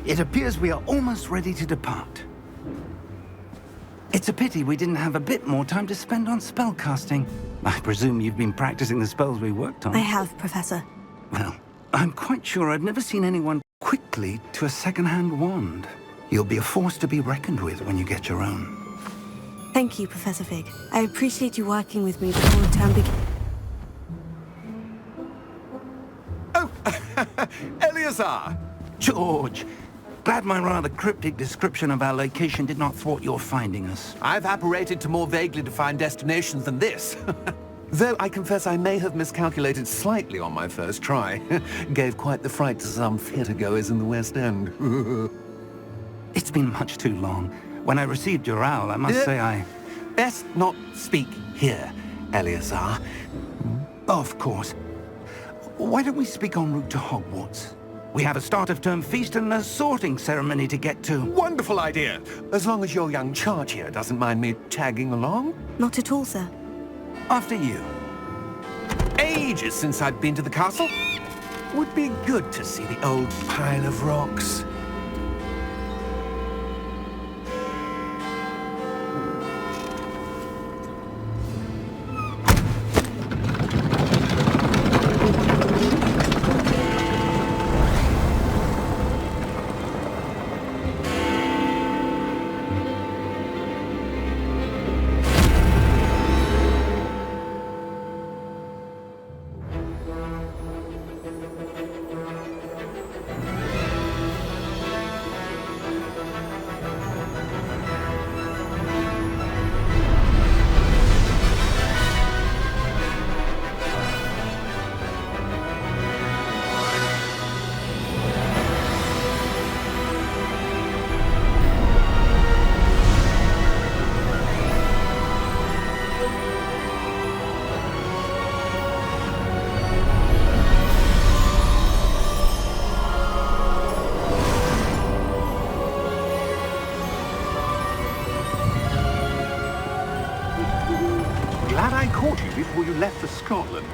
It appears we are almost ready to depart. It's a pity we didn't have a bit more time to spend on spellcasting. I presume you've been practicing the spells we worked on. I have, Professor. Well, I'm quite sure I've never seen anyone quickly to a second-hand wand. You'll be a force to be reckoned with when you get your own. Thank you, Professor Fig. I appreciate you working with me before the term begins. Oh, Eleazar! George! Glad my rather cryptic description of our location did not thwart your finding us. I've apparated to more vaguely defined destinations than this. Though I confess I may have miscalculated slightly on my first try. Gave quite the fright to some theatre-goers in the West End. It's been much too long. When I received your owl, I must say I... Best not speak here, Eleazar. Of course. Why don't we speak en route to Hogwarts? We have a start-of-term feast and a sorting ceremony to get to. Wonderful idea! As long as your young charge here doesn't mind me tagging along. Not at all, sir. After you. Ages since I'd been to the castle. Would be good to see the old pile of rocks. Glad I caught you before you left for Scotland.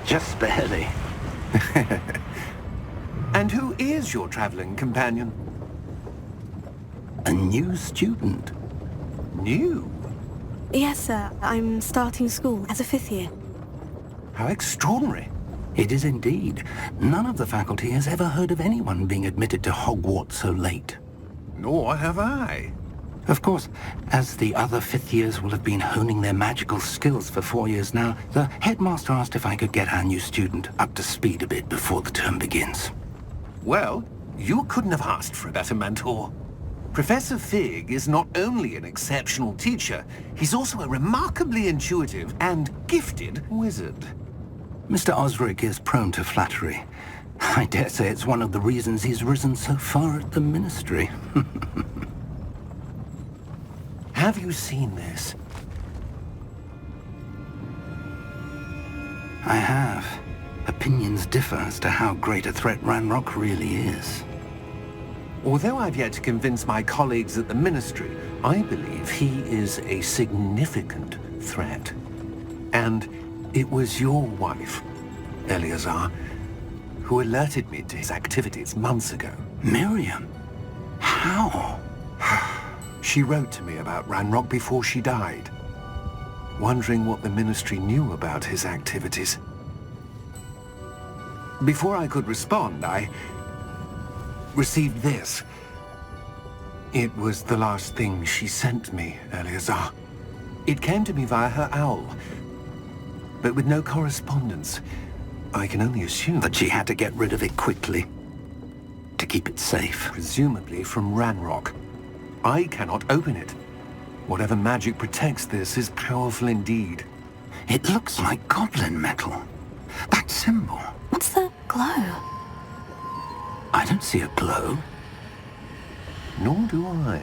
Just barely. And who is your traveling companion? A new student. New? Yes, sir. I'm starting school as a 5th year. How extraordinary. It is indeed. None of the faculty has ever heard of anyone being admitted to Hogwarts so late. Nor have I. Of course, as the other 5th years will have been honing their magical skills for 4 years now, the headmaster asked if I could get our new student up to speed a bit before the term begins. Well, you couldn't have asked for a better mentor. Professor Fig is not only an exceptional teacher, he's also a remarkably intuitive and gifted wizard. Mr. Osric is prone to flattery. I dare say it's one of the reasons he's risen so far at the ministry. Have you seen this? I have. Opinions differ as to how great a threat Ranrock really is. Although I've yet to convince my colleagues at the Ministry, I believe he is a significant threat. And it was your wife, Eleazar, who alerted me to his activities months ago. Miriam? How? She wrote to me about Ranrock before she died, wondering what the Ministry knew about his activities. Before I could respond, I received this. It was the last thing she sent me, Eleazar. It came to me via her owl, but with no correspondence. I can only assume That she had to get rid of it quickly, to keep it safe. presumably from Ranrock. I cannot open it. Whatever magic protects this is powerful indeed. It looks like goblin metal. That symbol. What's the glow? I don't see a glow. Nor do I.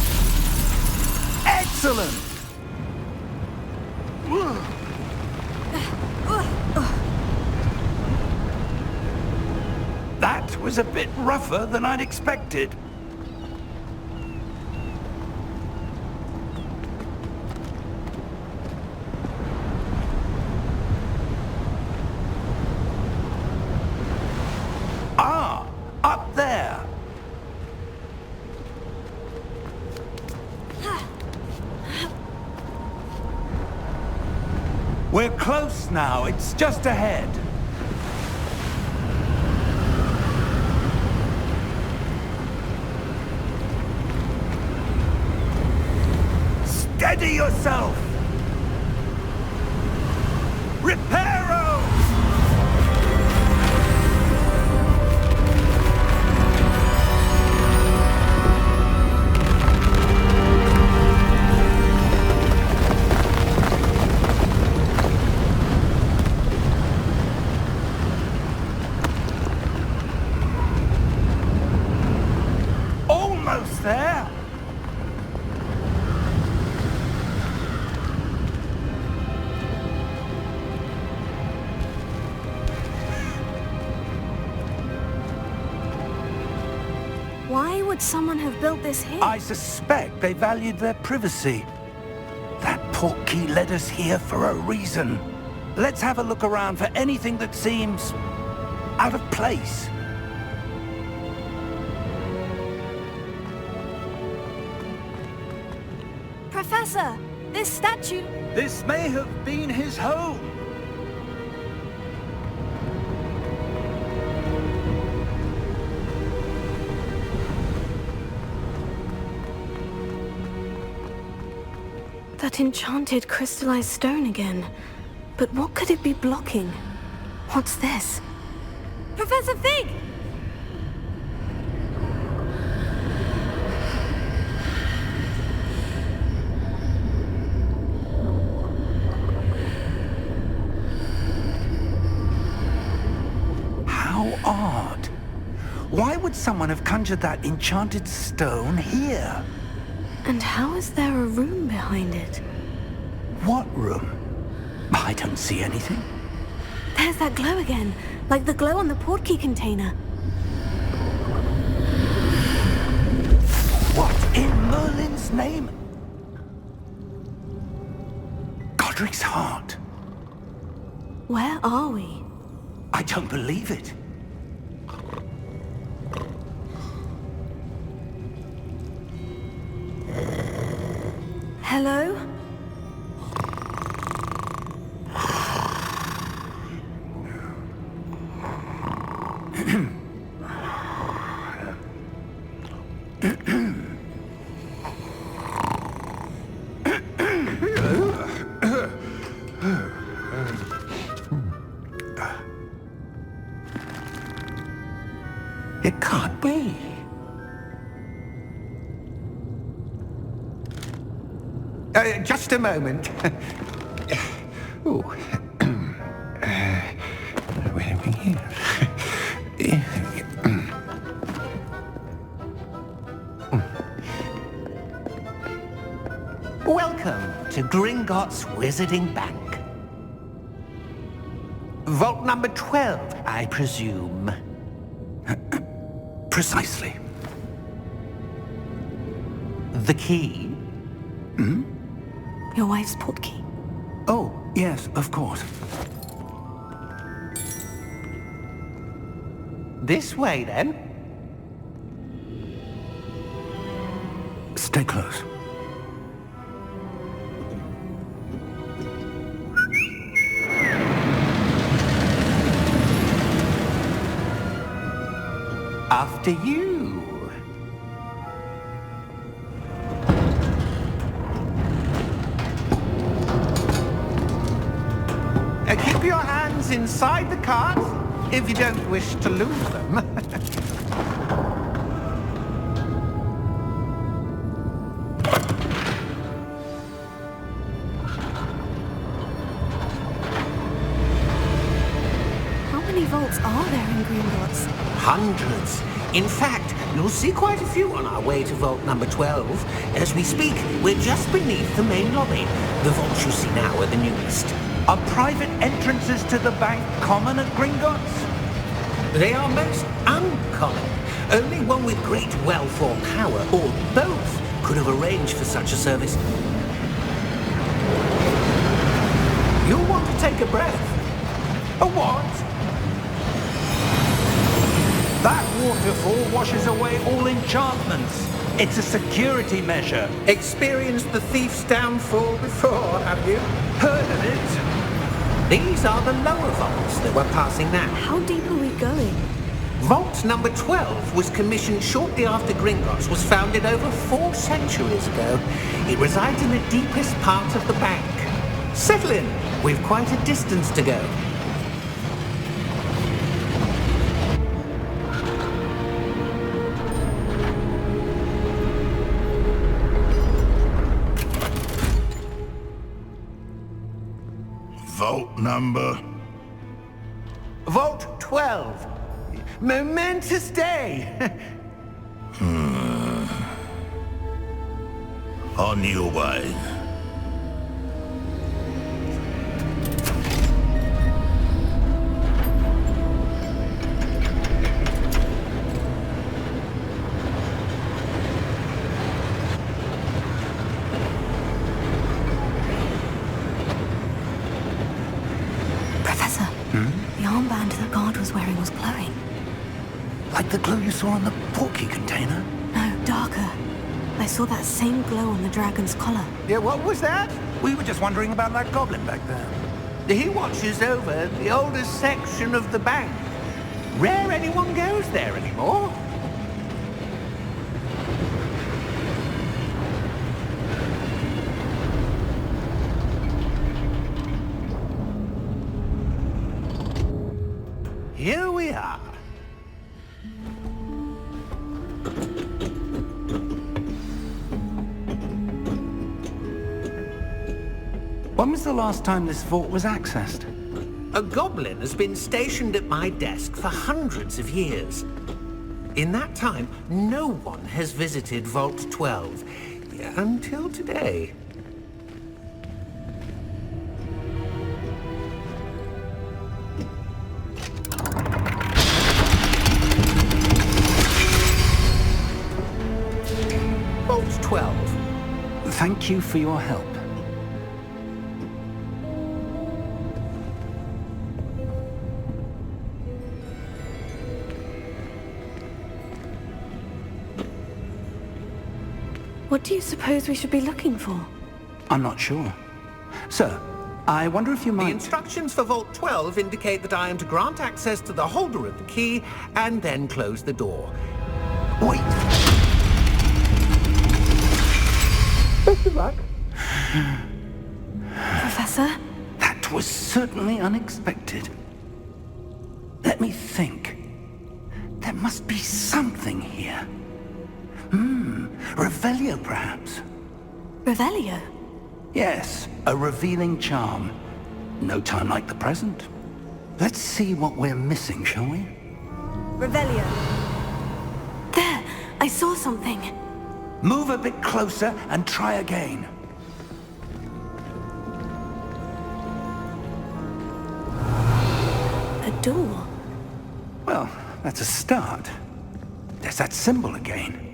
Excellent! That was a bit rougher than I'd expected. Ah, up there. We're close now. It's just ahead. Steady yourself! Reparo! Almost there! Why would someone have built this here? I suspect they valued their privacy. That portkey led us here for a reason. Let's have a look around for anything that seems out of place. Professor, this statue... This may have been his home. That enchanted crystallized stone again. But what could it be blocking? What's this? Professor Fig! How odd. Why would someone have conjured that enchanted stone here? And how is there a room behind it? What room? I don't see anything. There's that glow again, like the glow on the portkey container. What in Merlin's name? Godric's heart. Where are we? I don't believe it. Hello? It can't be. Just a moment. Oh. Where are we here? Welcome to Gringotts Wizarding Bank. Vault number 12, I presume. Precisely. The key? Your wife's portkey. Oh, yes, of course. This way, then. Stay close. After you. Keep your hands inside the cart if you don't wish to lose them. How many vaults are there in Gringotts? Hundreds. In fact, You'll see quite a few on our way to Vault number 12. As we speak, we're just beneath the main lobby. The vaults you see now are the newest. Are private entrances to the bank common at Gringotts? They are most uncommon. Only one with great wealth or power, or both, could have arranged for such a service. You'll want to take a breath. A what? That waterfall washes away all enchantments. It's a security measure. Experienced the thief's downfall before, have you? Heard of it? These are the lower vaults that we're passing now. How deep are we going? Vault number 12 was commissioned shortly after Gringotts was founded over 4 centuries ago. It resides in the deepest part of the bank. Settle in. We've quite a distance to go. Vault number? Vault 12. Momentous day. On your way. Professor, the armband the guard was wearing was glowing. Like the glow you saw on the portkey container? No, darker. I saw that same glow on the dragon's collar. Yeah, what was that? We were just wondering about that goblin back there. He watches over the oldest section of the bank. Rare anyone goes there anymore. Here we are. When was the last time this vault was accessed? A goblin has been stationed at my desk for hundreds of years. In that time, no one has visited Vault 12 until today. Vault 12. Thank you for your help. What do you suppose we should be looking for? I'm not sure. Sir, I wonder if you The might... instructions for Vault 12 indicate that I am to grant access to the holder of the key and then close the door. Wait! Best of luck. Professor? That was certainly unexpected. Let me think. There must be something here. Revelio, perhaps? Revelio? Yes, a revealing charm. No time like the present. Let's see what we're missing, shall we? Revelio. There! I saw something. Move a bit closer and try again. A door. Well, that's a start. There's that symbol again.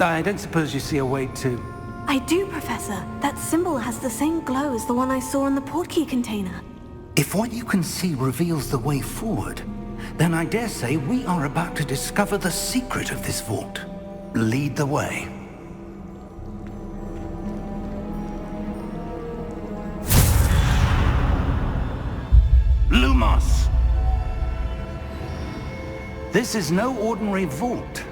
I don't suppose you see a way to... I do, Professor. That symbol has the same glow as the one I saw in the portkey container. If what you can see reveals the way forward, then I dare say we are about to discover the secret of this vault. Lead the way. Lumos! This is no ordinary vault.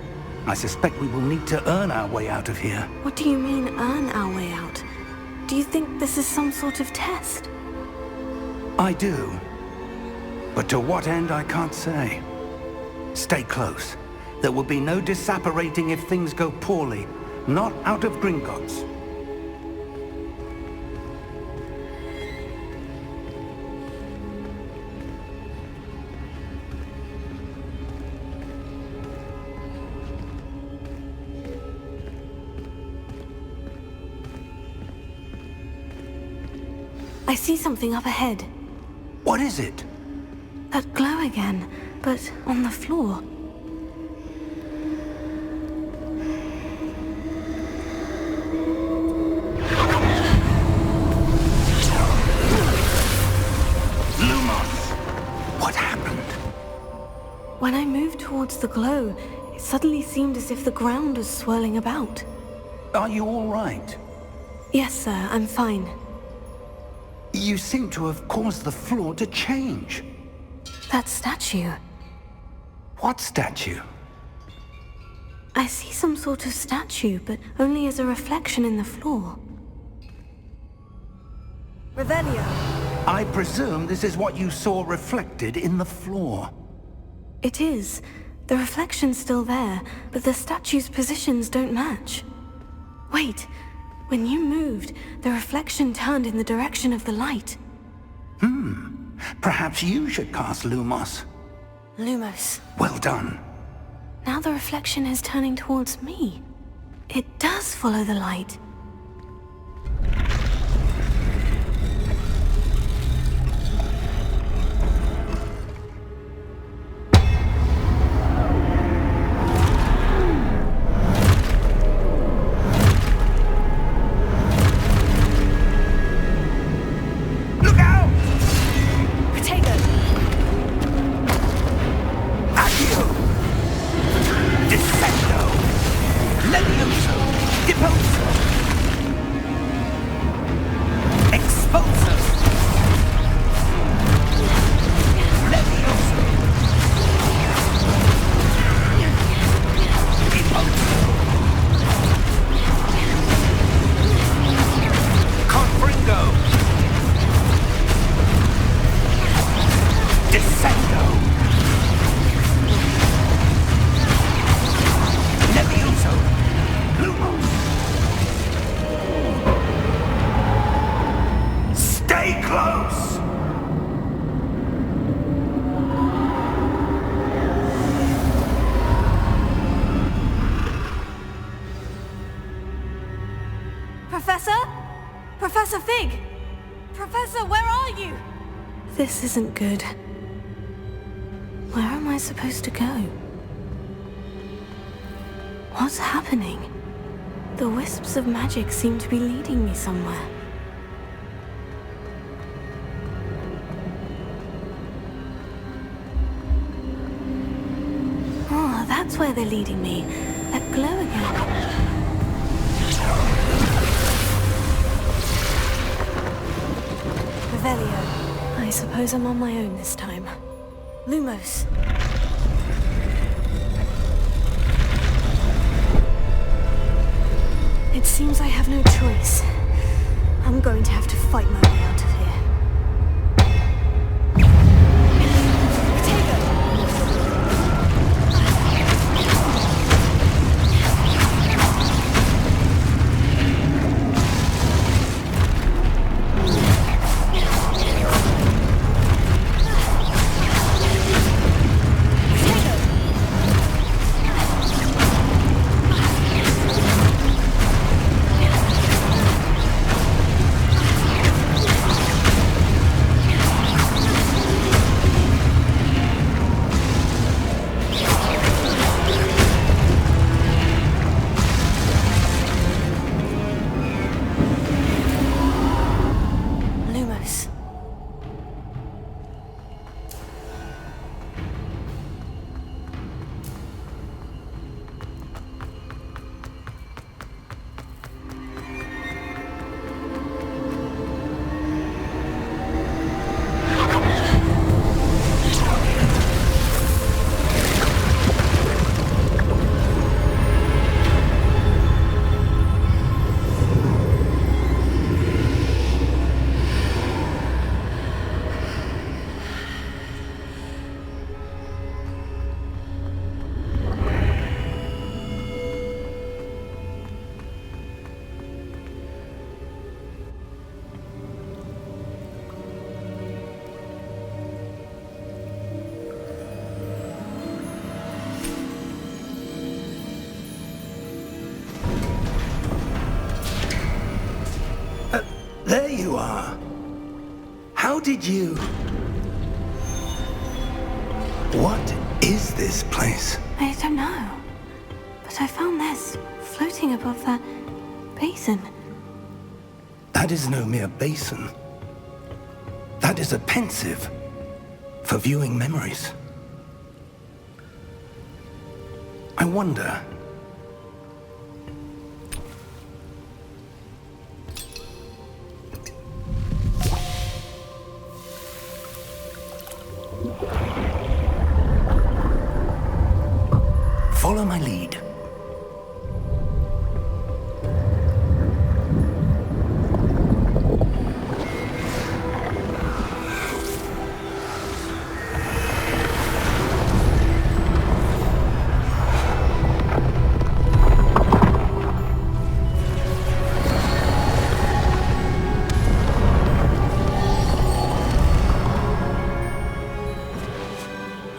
I suspect we will need to earn our way out of here. What do you mean, earn our way out? Do you think this is some sort of test? I do. But to what end, I can't say. Stay close. There will be no disapparating if things go poorly. Not out of Gringotts. I see something up ahead. What is it? That glow again, but on the floor. What happened? When I moved towards the glow, it suddenly seemed as if the ground was swirling about. Are you all right? Yes, sir, I'm fine. You seem to have caused the floor to change. That statue. What statue? I see some sort of statue, but only as a reflection in the floor. Revelio. I presume this is what you saw reflected in the floor. It is. The reflection's still there, but the statue's positions don't match. Wait. When you moved, the reflection turned in the direction of the light. Perhaps you should cast Lumos. Lumos. Well done. Now the reflection is turning towards me. It does follow the light. Professor Fig! Professor, where are you? This isn't good. Where am I supposed to go? What's happening? The wisps of magic seem to be leading me somewhere. Oh, that's where they're leading me. That glow again. Revelio. I suppose I'm on my own this time. Lumos. It seems I have no choice. I'm going to have to fight my way out of here. There you are. How did you... What is this place? I don't know. But I found this floating above that basin. That is no mere basin. That is a pensive for viewing memories. I wonder... Follow my lead.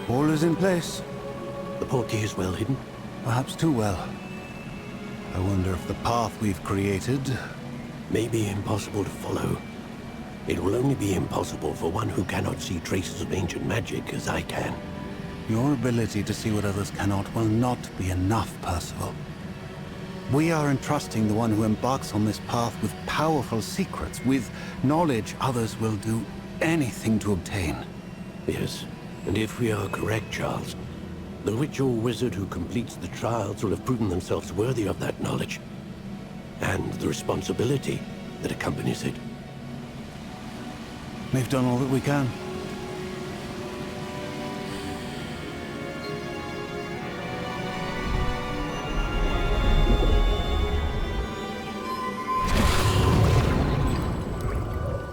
All is in place. The portkey is well hidden. Perhaps too well. I wonder if the path we've created... May be impossible to follow. It will only be impossible for one who cannot see traces of ancient magic as I can. Your ability to see what others cannot will not be enough, Percival. We are entrusting the one who embarks on this path with powerful secrets, with knowledge others will do anything to obtain. Yes, and if we are correct, Charles, the witch or wizard who completes the trials will have proven themselves worthy of that knowledge, and the responsibility that accompanies it. We've done all that we can.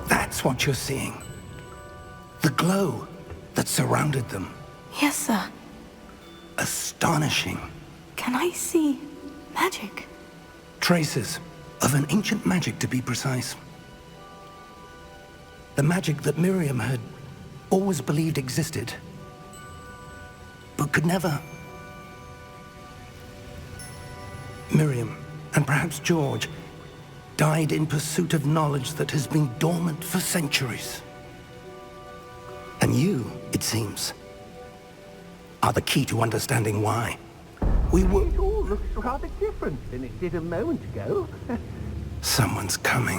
That's what you're seeing. The glow that surrounded them. Yes, sir. Astonishing. Can I see magic? Traces of an ancient magic, to be precise. The magic that Miriam had always believed existed, but could never. Miriam, and perhaps George, died in pursuit of knowledge that has been dormant for centuries. And you, it seems, are the key to understanding why. We were... It all looks rather different than it did a moment ago. Someone's coming.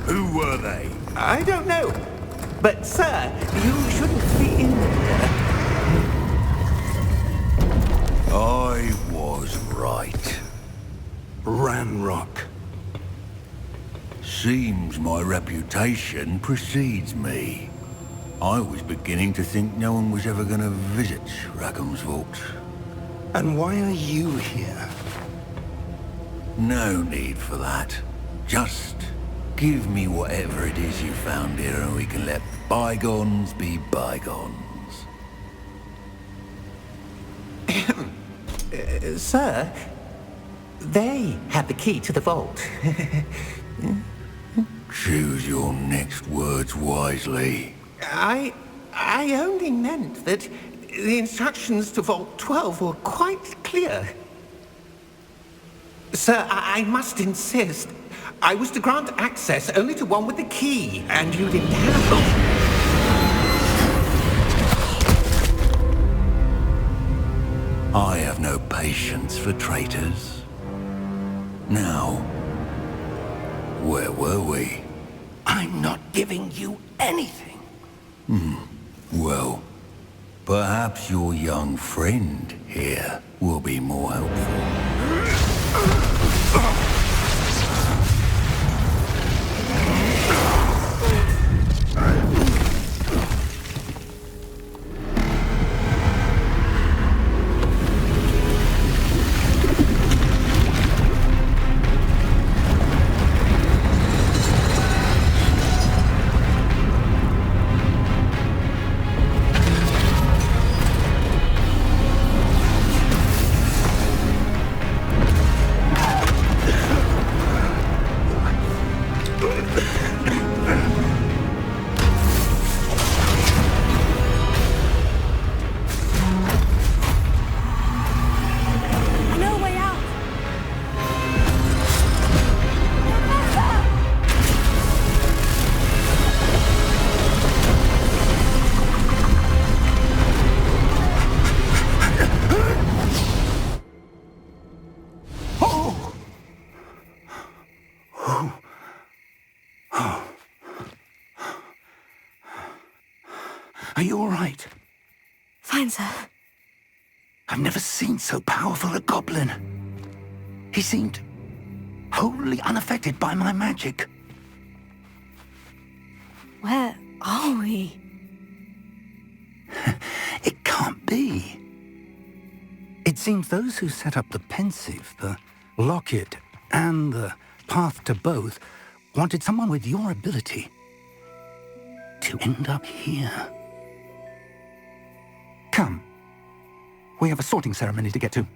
Who were they? I don't know. But, sir, you shouldn't be in there. I was right. Ranrock. Seems my reputation precedes me. I was beginning to think no one was ever going to visit Rackham's vault. And why are you here? No need for that. Just give me whatever it is you found here and we can let bygones be bygones. Sir, they had the key to the vault. Choose your next words wisely. I only meant that the instructions to Vault 12 were quite clear. Sir, I must insist. I was to grant access only to one with the key, and you didn't have it. I have no patience for traitors. Now, where were we? I'm not giving you anything. Well, perhaps your young friend here will be more helpful. Are you all right? Fine, sir. I've never seen so powerful a goblin. He seemed wholly unaffected by my magic. Where are we? It can't be. It seems those who set up the pensive, the locket, and the path to both wanted someone with your ability to end up here. Come. We have a sorting ceremony to get to.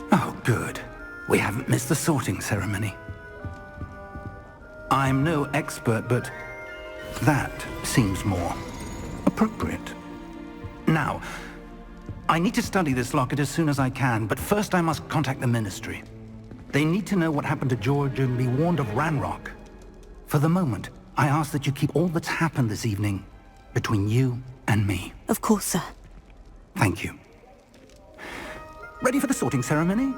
Oh, good. We haven't missed the sorting ceremony. I'm no expert, but that seems more appropriate. Now, I need to study this locket as soon as I can, but first I must contact the Ministry. They need to know what happened to George and be warned of Ranrock. For the moment, I ask that you keep all that's happened this evening between you and me. Of course, sir. Thank you. Ready for the sorting ceremony?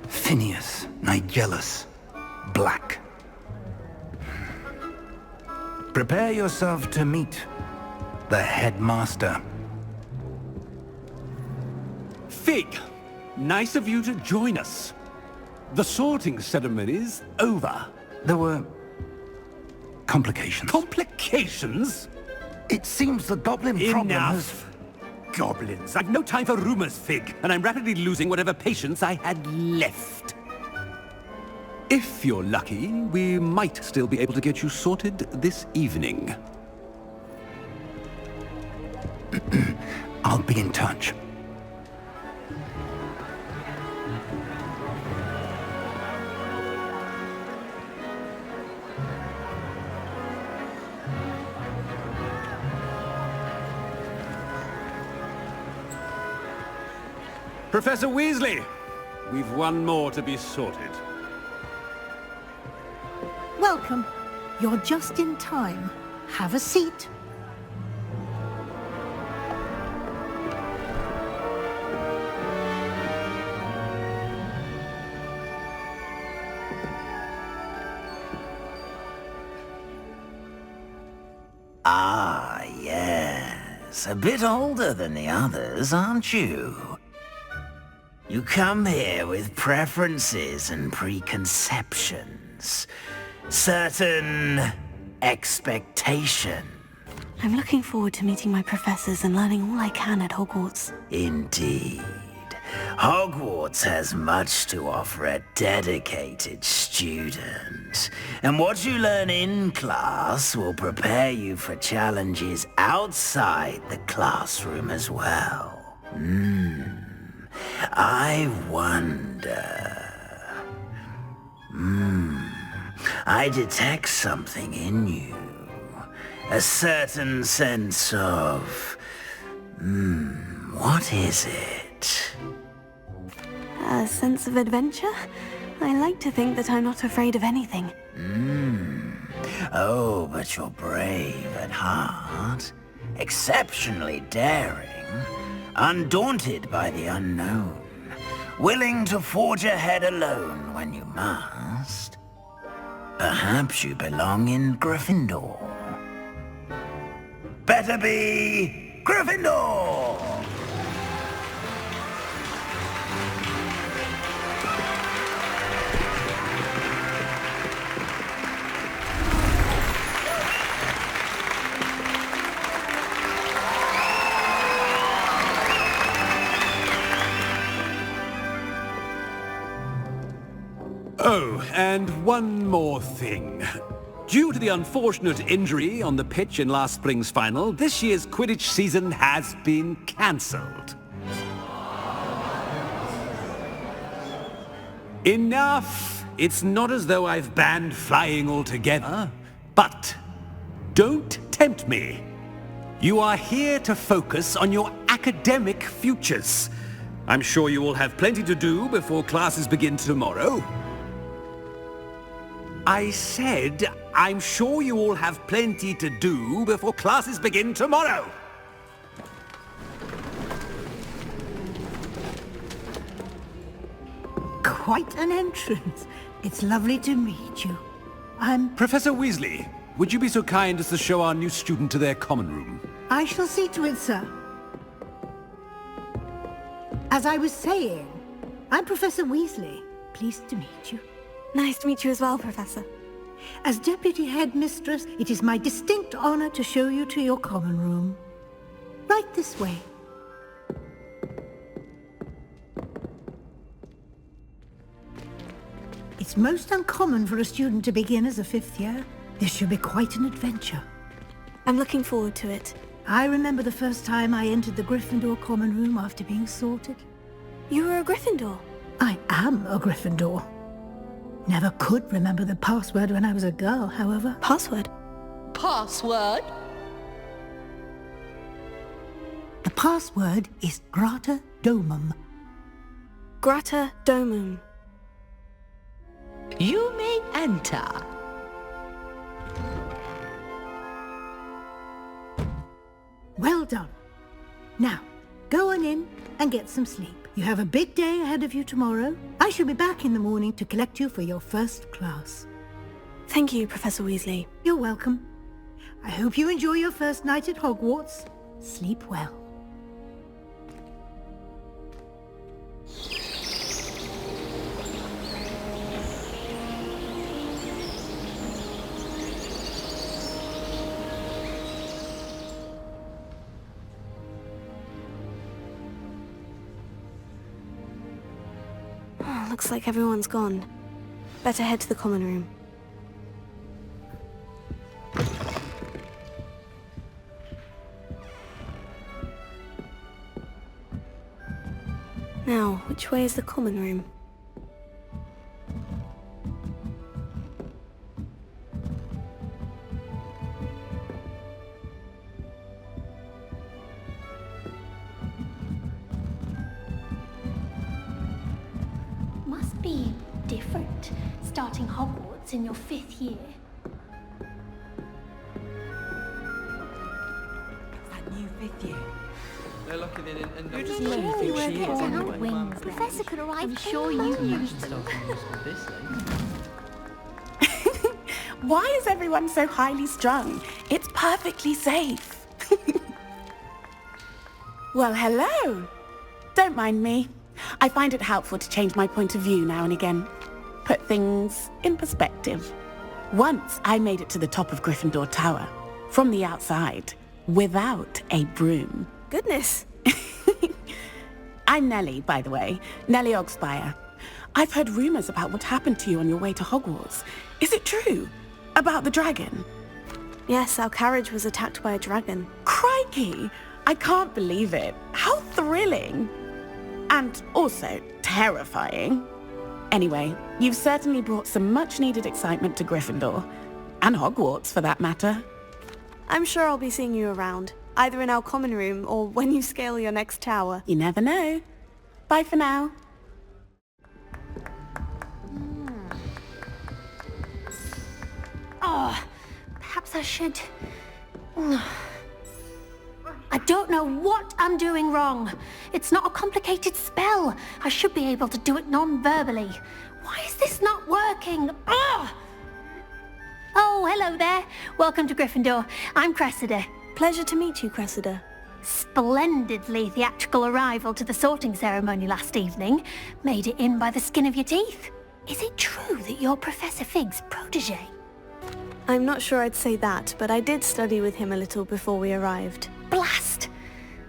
Phineas, Nigellus, Black. Prepare yourself to meet the headmaster. Fig, nice of you to join us. The sorting ceremony's over. There were complications. Complications? It seems the goblin problem has... Enough! Goblins. I've no time for rumors, Fig, and I'm rapidly losing whatever patience I had left. If you're lucky, we might still be able to get you sorted this evening. I'll be in touch. Professor Weasley, we've one more to be sorted. Welcome. You're just in time. Have a seat. Ah, yes. A bit older than the others, aren't you? You come here with preferences and preconceptions. Certain expectation. I'm looking forward to meeting my professors and learning all I can at Hogwarts. Indeed. Hogwarts has much to offer a dedicated student. And what you learn in class will prepare you for challenges outside the classroom as well. I wonder... I detect something in you. A certain sense of... what is it? A sense of adventure? I like to think that I'm not afraid of anything. Oh, but you're brave at heart. Exceptionally daring. undaunted by the unknown, willing to forge ahead alone when you must. Perhaps you belong in Gryffindor. Better be Gryffindor! Oh, and one more thing. Due to the unfortunate injury on the pitch in last spring's final, this year's Quidditch season has been cancelled. Enough! It's not as though I've banned flying altogether, but don't tempt me. You are here to focus on your academic futures. I'm sure you will have plenty to do before classes begin tomorrow. I said, I'm sure you all have plenty to do before classes begin tomorrow. Quite an entrance. It's lovely to meet you. Professor Weasley, would you be so kind as to show our new student to their common room? I shall see to it, sir. As I was saying, I'm Professor Weasley. Pleased to meet you. Nice to meet you as well, Professor. As Deputy Headmistress, it is my distinct honor to show you to your common room. Right this way. It's most uncommon for a student to begin as a fifth year. This should be quite an adventure. I'm looking forward to it. I remember the first time I entered the Gryffindor common room after being sorted. You were a Gryffindor? I am a Gryffindor. Never could remember the password when I was a girl, however. Password? Password? The password is Grata Domum. Grata Domum. You may enter. Well done. Now, go on in and get some sleep. You have a big day ahead of you tomorrow. I shall be back in the morning to collect you for your first class. Thank you, Professor Weasley. You're welcome. I hope you enjoy your first night at Hogwarts. Sleep well. Looks like everyone's gone. Better head to the common room. Now, which way is the common room? Must be different, starting Hogwarts in your 5th year. That new 5th year. They're lucky they didn't end up. You're just who you think she is anyway. Wings. Professor could arrive. I'm sure you knew. Why is everyone so highly strung? It's perfectly safe. Well, hello. Don't mind me. I find it helpful to change my point of view now and again. Put things in perspective. Once I made it to the top of Gryffindor Tower, from the outside, without a broom. Goodness. I'm Nellie, by the way. Nellie Ogspire. I've heard rumors about what happened to you on your way to Hogwarts. Is it true? About the dragon? Yes, our carriage was attacked by a dragon. Crikey! I can't believe it. How thrilling! And also terrifying. Anyway, you've certainly brought some much-needed excitement to Gryffindor. And Hogwarts, for that matter. I'm sure I'll be seeing you around, either in our common room or when you scale your next tower. You never know. Bye for now. Oh, perhaps I should... I don't know what I'm doing wrong. It's not a complicated spell. I should be able to do it non-verbally. Why is this not working? Ugh! Oh, hello there. Welcome to Gryffindor. I'm Cressida. Pleasure to meet you, Cressida. Splendidly theatrical arrival to the sorting ceremony last evening. Made it in by the skin of your teeth. Is it true that you're Professor Fig's protege? I'm not sure I'd say that, but I did study with him a little before we arrived. Blast!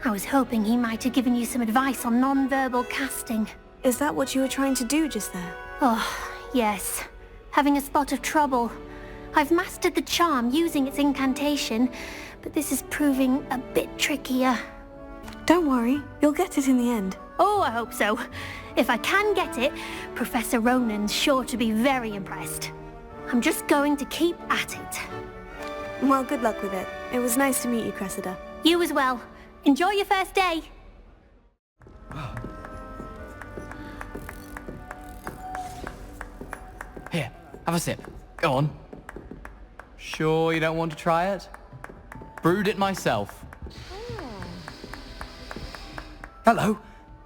I was hoping he might have given you some advice on non-verbal casting. Is that what you were trying to do just there? Oh, yes. Having a spot of trouble. I've mastered the charm using its incantation, but this is proving a bit trickier. Don't worry, you'll get it in the end. Oh, I hope so. If I can get it, Professor Ronan's sure to be very impressed. I'm just going to keep at it. Well, good luck with it. It was nice to meet you, Cressida. You as well. Enjoy your first day. Here, have a sip. Go on. Sure you don't want to try it? Brewed it myself. Hello,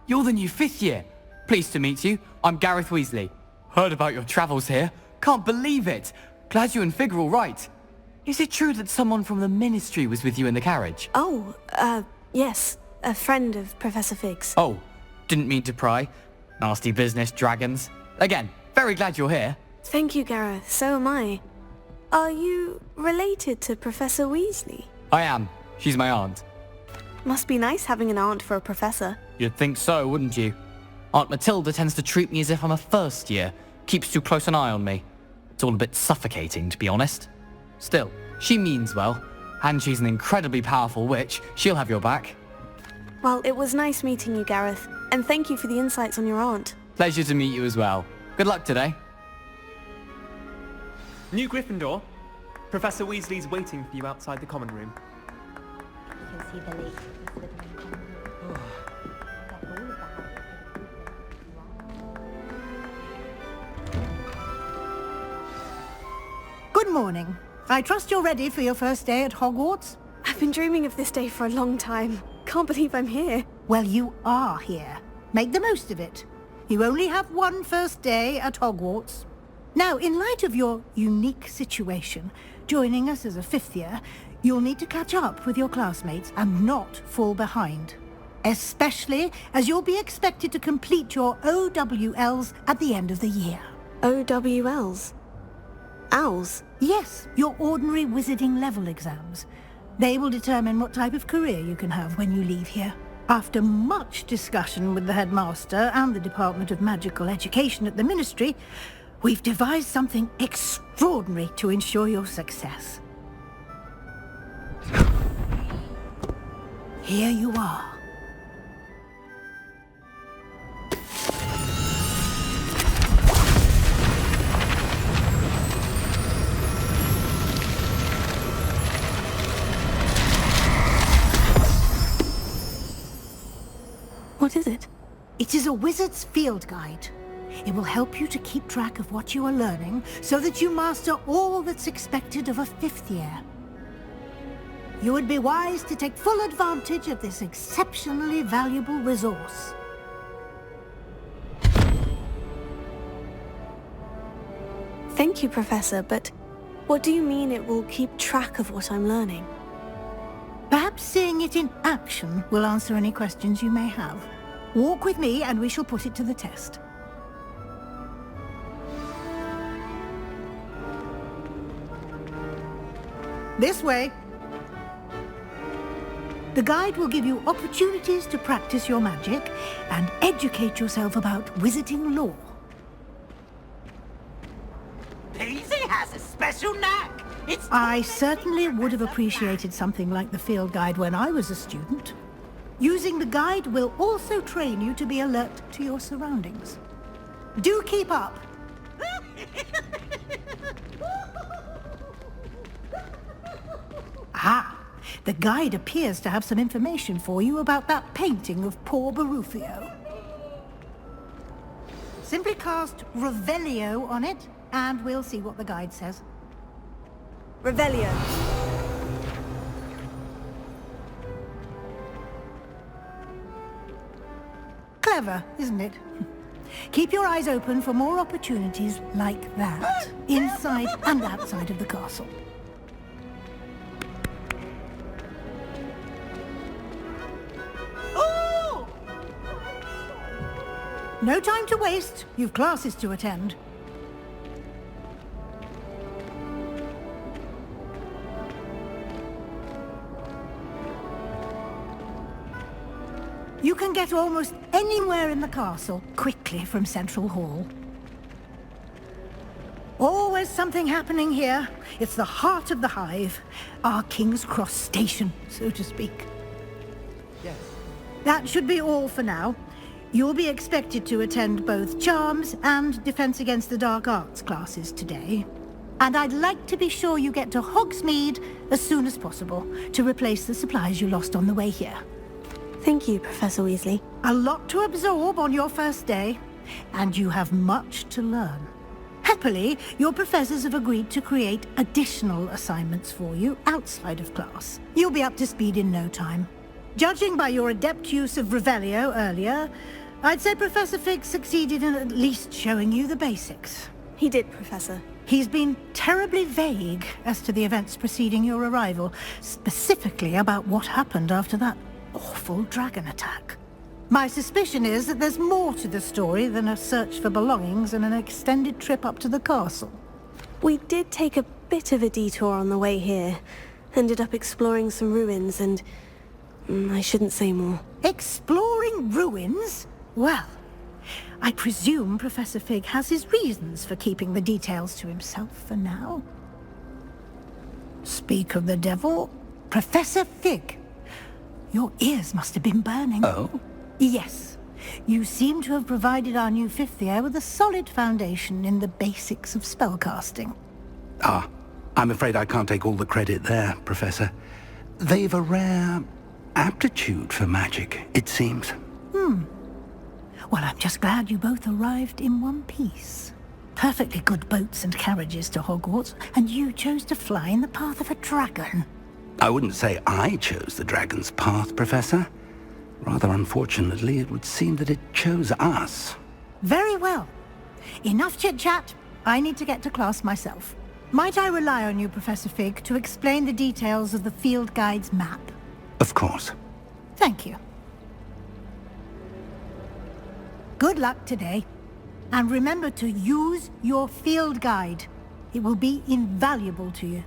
you're the new 5th year. Pleased to meet you. I'm Gareth Weasley. Heard about your travels here. Can't believe it. Glad you and Fig are all right. Is it true that someone from the Ministry was with you in the carriage? Oh, yes. A friend of Professor Fig's. Oh, didn't mean to pry. Nasty business, dragons. Again, very glad you're here. Thank you, Gareth. So am I. Are you related to Professor Weasley? I am. She's my aunt. Must be nice having an aunt for a professor. You'd think so, wouldn't you? Aunt Matilda tends to treat me as if I'm a first year. Keeps too close an eye on me. It's all a bit suffocating, to be honest. Still, she means well. And she's an incredibly powerful witch. She'll have your back. Well, it was nice meeting you, Gareth. And thank you for the insights on your aunt. Pleasure to meet you as well. Good luck today. New Gryffindor. Professor Weasley's waiting for you outside the common room. You can see the lake. Good morning. I trust you're ready for your first day at Hogwarts? I've been dreaming of this day for a long time. Can't believe I'm here. Well, you are here. Make the most of it. You only have one first day at Hogwarts. Now, in light of your unique situation, joining us as a 5th year, you'll need to catch up with your classmates and not fall behind. Especially as you'll be expected to complete your OWLs at the end of the year. OWLs? Owls? Yes, your ordinary wizarding level exams. They will determine what type of career you can have when you leave here. After much discussion with the headmaster and the Department of Magical Education at the Ministry, we've devised something extraordinary to ensure your success. Here you are. What is it? It is a wizard's field guide. It will help you to keep track of what you are learning so that you master all that's expected of a 5th year. You would be wise to take full advantage of this exceptionally valuable resource. Thank you, Professor, but what do you mean it will keep track of what I'm learning? Perhaps seeing it in action will answer any questions you may have. Walk with me and we shall put it to the test. This way. The guide will give you opportunities to practice your magic and educate yourself about wizarding lore. Peasy has a special knack. I certainly would have appreciated something like the field guide when I was a student. Using the guide will also train you to be alert to your surroundings. Do keep up. Ah, the guide appears to have some information for you about that painting of poor Barufio. Simply cast Revelio on it, and we'll see what the guide says. Revelio. Clever, isn't it? Keep your eyes open for more opportunities like that, inside and outside of the castle. Oh! No time to waste. You've classes to attend. You can get almost anywhere in the castle quickly from Central Hall. Always something happening here. It's the heart of the Hive. Our King's Cross station, so to speak. Yes. That should be all for now. You'll be expected to attend both Charms and Defense Against the Dark Arts classes today. And I'd like to be sure you get to Hogsmeade as soon as possible to replace the supplies you lost on the way here. Thank you, Professor Weasley. A lot to absorb on your first day, and you have much to learn. Happily, your professors have agreed to create additional assignments for you outside of class. You'll be up to speed in no time. Judging by your adept use of Revelio earlier, I'd say Professor Fig succeeded in at least showing you the basics. He did, Professor. He's been terribly vague as to the events preceding your arrival, specifically about what happened after that awful dragon attack. My suspicion is that there's more to the story than a search for belongings and an extended trip up to the castle. We did take a bit of a detour on the way here. Ended up exploring some ruins and... I shouldn't say more. Exploring ruins? Well, I presume Professor Fig has his reasons for keeping the details to himself for now. Speak of the devil, Professor Fig. Your ears must have been burning. Oh? Yes. You seem to have provided our new fifth year with a solid foundation in the basics of spellcasting. Ah, I'm afraid I can't take all the credit there, Professor. They've a rare aptitude for magic, it seems. Well, I'm just glad you both arrived in one piece. Perfectly good boats and carriages to Hogwarts, and you chose to fly in the path of a dragon. I wouldn't say I chose the dragon's path, Professor. Rather unfortunately, it would seem that it chose us. Very well. Enough chit-chat. I need to get to class myself. Might I rely on you, Professor Fig, to explain the details of the field guide's map? Of course. Thank you. Good luck today. And remember to use your field guide. It will be invaluable to you.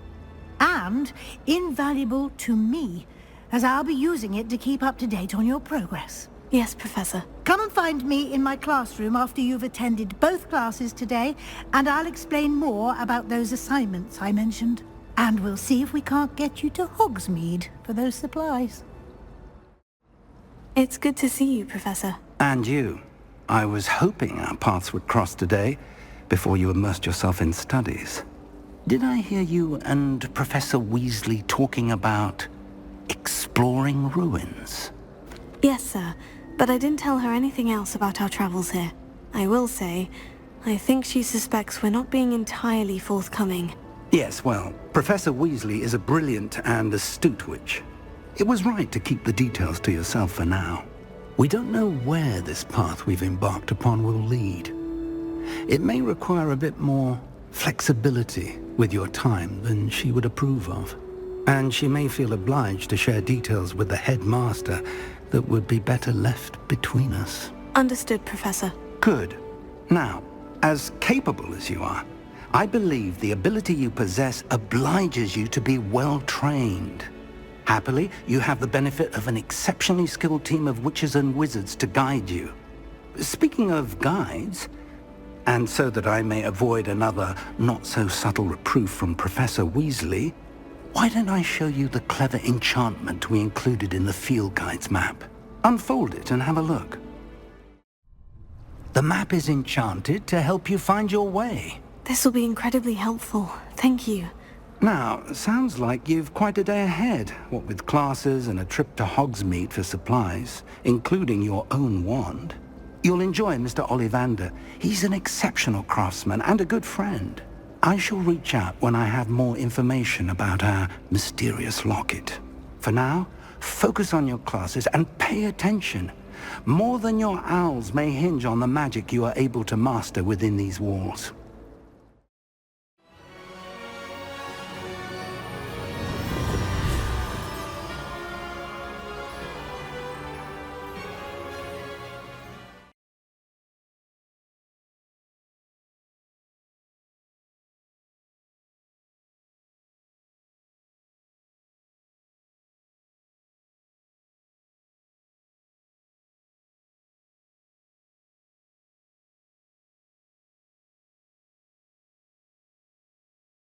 And invaluable to me, as I'll be using it to keep up to date on your progress. Yes, Professor. Come and find me in my classroom after you've attended both classes today, and I'll explain more about those assignments I mentioned. And we'll see if we can't get you to Hogsmeade for those supplies. It's good to see you, Professor. And you. I was hoping our paths would cross today, before you immersed yourself in studies. Did I hear you and Professor Weasley talking about exploring ruins? Yes, sir. But I didn't tell her anything else about our travels here. I will say, I think she suspects we're not being entirely forthcoming. Yes, well, Professor Weasley is a brilliant and astute witch. It was right to keep the details to yourself for now. We don't know where this path we've embarked upon will lead. It may require a bit more flexibility with your time than she would approve of. And she may feel obliged to share details with the headmaster that would be better left between us. Understood, Professor. Good. Now, as capable as you are, I believe the ability you possess obliges you to be well-trained. Happily, you have the benefit of an exceptionally skilled team of witches and wizards to guide you. Speaking of guides, and so that I may avoid another not-so-subtle reproof from Professor Weasley, why don't I show you the clever enchantment we included in the field guide's map? Unfold it and have a look. The map is enchanted to help you find your way. This will be incredibly helpful. Thank you. Now, sounds like you've quite a day ahead, what with classes and a trip to Hogsmeade for supplies, including your own wand. You'll enjoy Mr. Ollivander. He's an exceptional craftsman and a good friend. I shall reach out when I have more information about our mysterious locket. For now, focus on your classes and pay attention. More than your owls may hinge on the magic you are able to master within these walls.